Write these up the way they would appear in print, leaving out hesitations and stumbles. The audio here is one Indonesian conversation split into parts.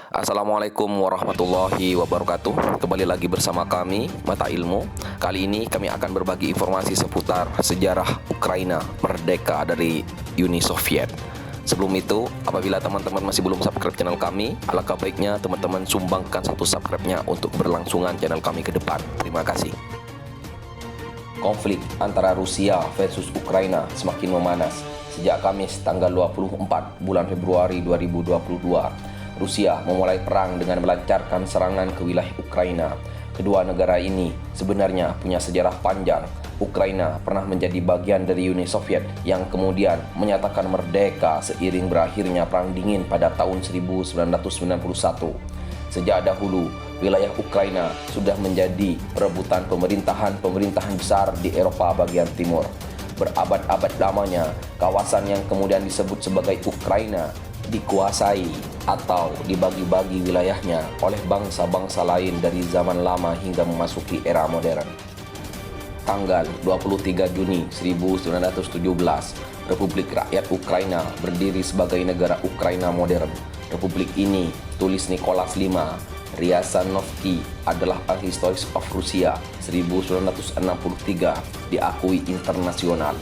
Assalamualaikum warahmatullahi wabarakatuh. Kembali lagi bersama kami, Mata Ilmu. Kali ini kami akan berbagi informasi seputar sejarah Ukraina merdeka dari Uni Soviet. Sebelum itu, apabila teman-teman masih belum subscribe channel kami, alangkah baiknya teman-teman sumbangkan satu subscribe-nya untuk berlangsungan channel kami ke depan. Terima kasih. Konflik antara Rusia versus Ukraina semakin memanas. Sejak Kamis tanggal 24 bulan Februari 2022, Rusia memulai perang dengan melancarkan serangan ke wilayah Ukraina. Kedua negara ini sebenarnya punya sejarah panjang. Ukraina pernah menjadi bagian dari Uni Soviet yang kemudian menyatakan merdeka seiring berakhirnya Perang Dingin pada tahun 1991. Sejak dahulu, wilayah Ukraina sudah menjadi perebutan pemerintahan besar di Eropa bagian timur. Berabad-abad lamanya, kawasan yang kemudian disebut sebagai Ukraina dikuasai atau dibagi-bagi wilayahnya oleh bangsa-bangsa lain dari zaman lama hingga memasuki era modern. Tanggal 23 Juni 1917, Republik Rakyat Ukraina berdiri sebagai negara Ukraina modern. Republik ini, tulis Nicholas V, Ryazanovsky, adalah a histories of Rusia 1963, diakui internasional.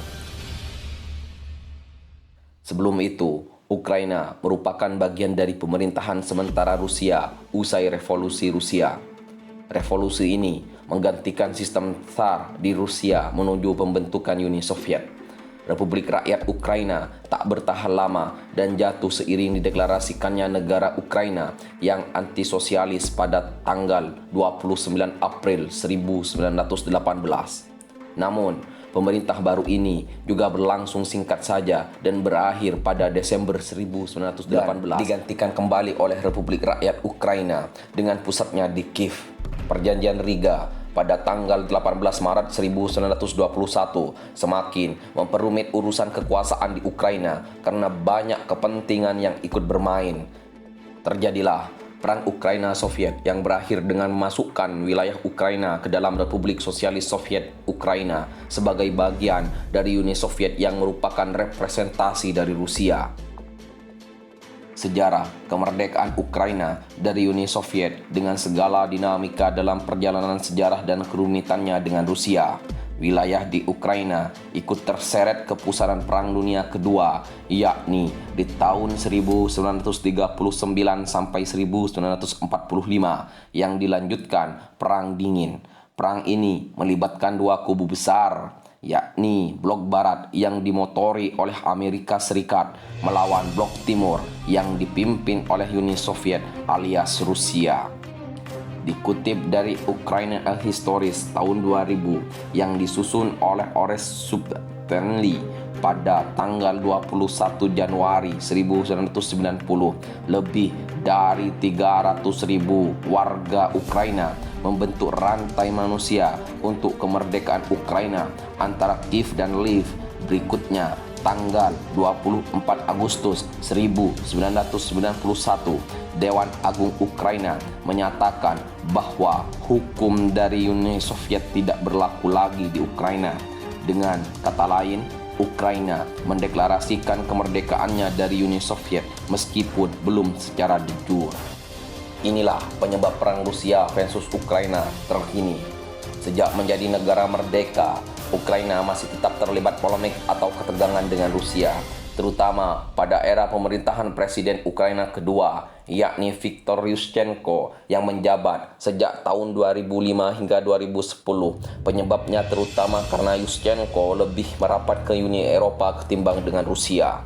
Sebelum itu, Ukraina merupakan bagian dari pemerintahan sementara Rusia usai revolusi Rusia. Revolusi ini menggantikan sistem Tsar di Rusia menuju pembentukan Uni Soviet. Republik Rakyat Ukraina tak bertahan lama dan jatuh seiring dideklarasikannya negara Ukraina yang antisosialis pada tanggal 29 April 1918. Namun, pemerintah baru ini juga berlangsung singkat saja dan berakhir pada Desember 1918 dan digantikan kembali oleh Republik Rakyat Ukraina dengan pusatnya di Kiev. Perjanjian Riga pada tanggal 18 Maret 1921 semakin memperumit urusan kekuasaan di Ukraina karena banyak kepentingan yang ikut bermain. Terjadilah Perang Ukraina Soviet yang berakhir dengan memasukkan wilayah Ukraina ke dalam Republik Sosialis Soviet Ukraina sebagai bagian dari Uni Soviet yang merupakan representasi dari Rusia. Sejarah kemerdekaan Ukraina dari Uni Soviet dengan segala dinamika dalam perjalanan sejarah dan kerumitannya dengan Rusia. Wilayah di Ukraina ikut terseret ke pusaran Perang Dunia Kedua, yakni di tahun 1939 sampai 1945 yang dilanjutkan Perang Dingin. Perang ini melibatkan dua kubu besar, yakni Blok Barat yang dimotori oleh Amerika Serikat melawan Blok Timur yang dipimpin oleh Uni Soviet alias Rusia. Dikutip dari Ukrainian Histories tahun 2000 yang disusun oleh Orest Subtenli pada tanggal 21 Januari 1990, lebih dari 300.000 warga Ukraina membentuk rantai manusia untuk kemerdekaan Ukraina antara Kiev dan Lviv. Berikutnya, tanggal 24 Agustus 1991, Dewan Agung Ukraina menyatakan bahwa hukum dari Uni Soviet tidak berlaku lagi di Ukraina. Dengan kata lain, Ukraina mendeklarasikan kemerdekaannya dari Uni Soviet meskipun belum secara jujur. Inilah penyebab perang Rusia versus Ukraina terkini. Sejak menjadi negara merdeka, Ukraina masih tetap terlibat polemik atau ketegangan dengan Rusia, terutama pada era pemerintahan Presiden Ukraina kedua, yakni Viktor Yushchenko yang menjabat sejak tahun 2005 hingga 2010. Penyebabnya terutama karena Yushchenko lebih merapat ke Uni Eropa ketimbang dengan Rusia.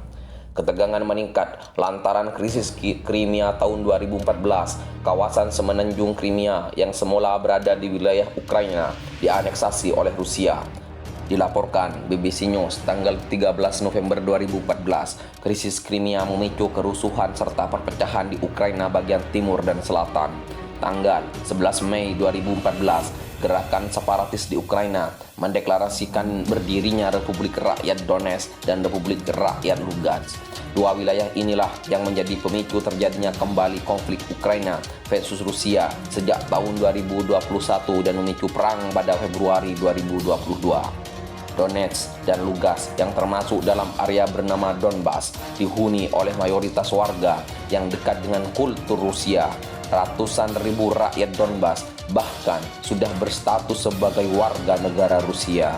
Ketegangan meningkat lantaran krisis Crimea tahun 2014. Kawasan semenanjung Crimea yang semula berada di wilayah Ukraina dianeksasi oleh Rusia. Dilaporkan BBC News tanggal 13 November 2014, krisis Crimea memicu kerusuhan serta perpecahan di Ukraina bagian timur dan selatan. Tanggal 11 Mei 2014, gerakan separatis di Ukraina mendeklarasikan berdirinya Republik Rakyat Donetsk dan Republik Rakyat Lugansk. Dua wilayah inilah yang menjadi pemicu terjadinya kembali konflik Ukraina versus Rusia sejak tahun 2021 dan memicu perang pada Februari 2022. Donetsk, dan Lugansk yang termasuk dalam area bernama Donbas dihuni oleh mayoritas warga yang dekat dengan kultur Rusia. Ratusan ribu rakyat Donbas bahkan sudah berstatus sebagai warga negara Rusia.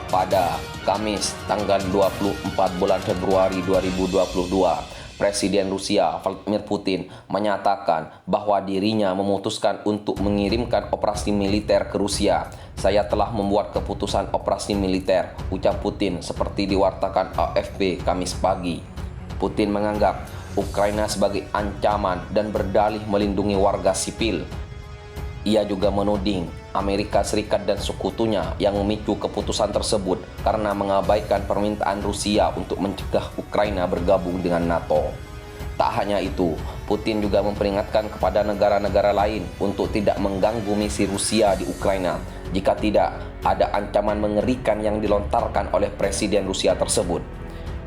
Pada Kamis tanggal 24 bulan Februari 2022, Presiden Rusia Vladimir Putin menyatakan bahwa dirinya memutuskan untuk mengirimkan operasi militer ke Rusia. Saya telah membuat keputusan operasi militer, ucap Putin seperti diwartakan AFP Kamis pagi. Putin menganggap Ukraina sebagai ancaman dan berdalih melindungi warga sipil. Ia juga menuding Amerika Serikat dan sekutunya yang memicu keputusan tersebut karena mengabaikan permintaan Rusia untuk mencegah Ukraina bergabung dengan NATO. Tak hanya itu, Putin juga memperingatkan kepada negara-negara lain untuk tidak mengganggu misi Rusia di Ukraina jika tidak ada ancaman mengerikan yang dilontarkan oleh Presiden Rusia tersebut.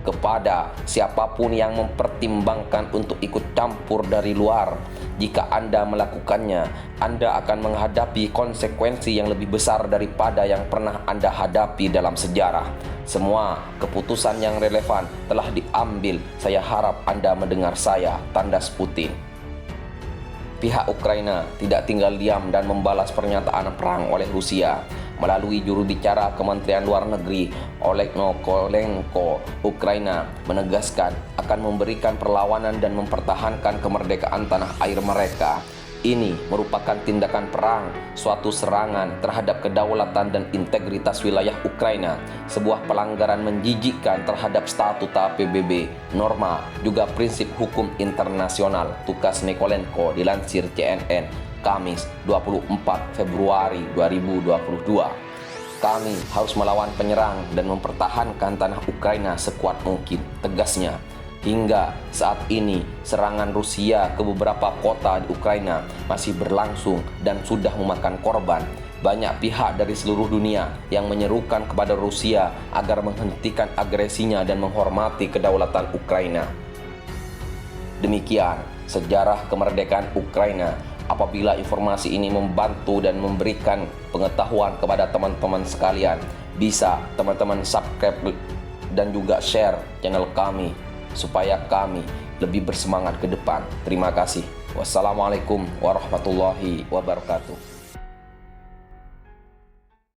Kepada siapapun yang mempertimbangkan untuk ikut campur dari luar, jika Anda melakukannya, Anda akan menghadapi konsekuensi yang lebih besar daripada yang pernah Anda hadapi dalam sejarah. Semua keputusan yang relevan telah diambil. Saya harap Anda mendengar saya, tandas Putin. Pihak Ukraina tidak tinggal diam dan membalas pernyataan perang oleh Rusia. Melalui juru bicara Kementerian Luar Negeri Oleg Nokolenko, Ukraina menegaskan akan memberikan perlawanan dan mempertahankan kemerdekaan tanah air mereka. Ini merupakan tindakan perang, suatu serangan terhadap kedaulatan dan integritas wilayah Ukraina, sebuah pelanggaran menjijikkan terhadap statuta PBB, norma, juga prinsip hukum internasional, tukas Nikolenko dilansir CNN. Kamis 24 Februari 2022. Kami harus melawan penyerang dan mempertahankan tanah Ukraina sekuat mungkin, tegasnya. Hingga saat ini, serangan Rusia ke beberapa kota di Ukraina masih berlangsung dan sudah memakan korban. Banyak pihak dari seluruh dunia yang menyerukan kepada Rusia agar menghentikan agresinya dan menghormati kedaulatan Ukraina. Demikian sejarah kemerdekaan Ukraina. Apabila informasi ini membantu dan memberikan pengetahuan kepada teman-teman sekalian, bisa teman-teman subscribe dan juga share channel kami supaya kami lebih bersemangat ke depan. Terima kasih. Wassalamualaikum warahmatullahi wabarakatuh.